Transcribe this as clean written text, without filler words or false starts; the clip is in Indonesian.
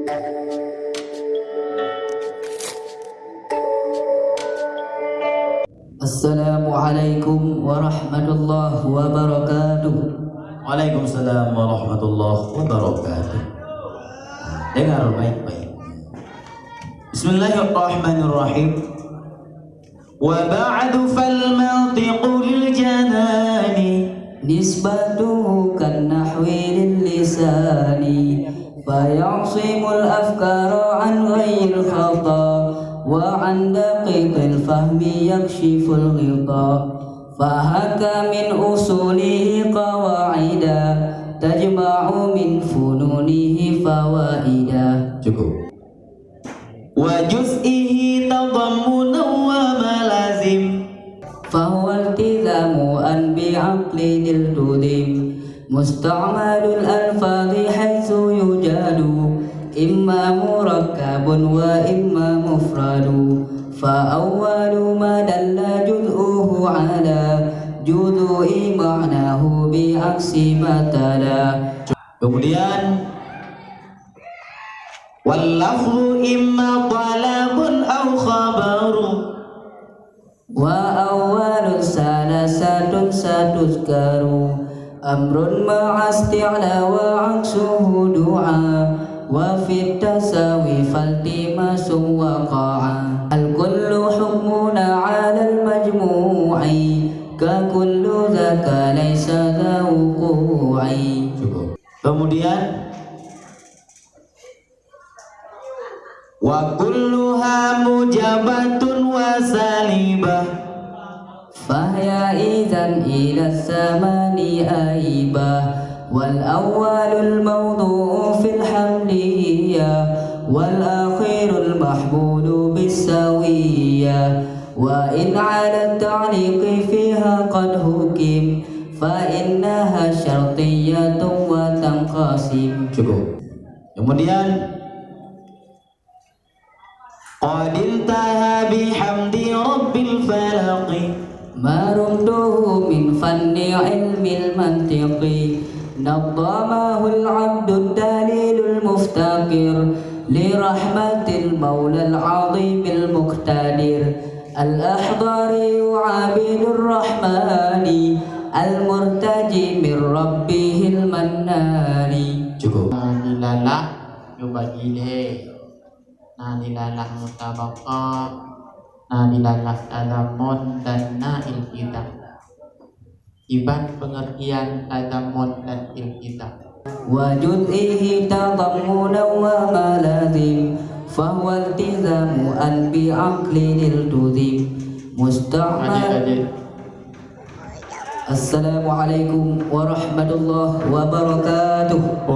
Assalamualaikum warahmatullahi wabarakatuh. Waalaikumsalam warahmatullahi wabarakatuh. Dengar baik-baik. Bismillahirrahmanirrahim. Wa ba'du fal mantiqul janani Nisbatuhu kan nahwi lil lisani fayaqsimul afkara an ghairil khata wa an daqiqil fahmi yakshiful ghita fahaka min usulihi qawaida tajma'u min fununihi fawaida. Cukup. Wa juz'ihi tadammuna wa malazim fahuwa iltizamu an bi'aqlin iltuzim musta'malul alfadhi haitsu yujadu imma murakkabun wa imma mufradu fa awwalu ma dalla juz'uhu ala juz'i ma'nahu bi'aksi matala. Kemudian wal lafzu imma talabun aw khabaru wa awwalun salasatun satuzkaru amrun ma'asti'la wa aksuhu du'a wa fit tasawi faltimasu waqa'a al kullu hukmuna 'ala al majmu'i ka kullu dzaka laysa dzauqu'i. cukup. Kemudian wa kulluha mujabatun wa salibah fahya idzan ila samani aibah wal awwalul mawdu'u fil hamliyah wal akhirul mahmulu bisawiyah wa in 'ala ta'liqi fiha qad hukim fa innaha syartiyyatun wa tanqasim. cukup. Kemudian qad intaha bihamdi rabbil falaqi ma rumduhu min fanni ilmil mantiqi nadamahu al-'abdu dalilul muftaqir li rahmatil maulal 'azimil muqtadir al-ahdari 'abidur rahmani al-murtaji min rabbihil mannani. cukup. Nilalah yubagile na nilalah mutabaqah na nilalah tadamun dan na ilkitab iban pengertian tadamun dan ilkitab wa juz'ihi tadammuna wa malazim fahuwa iltizamu an bi'aqlin iltuzim musta'mal. Assalamualaikum warahmatullahi wabarakatuh.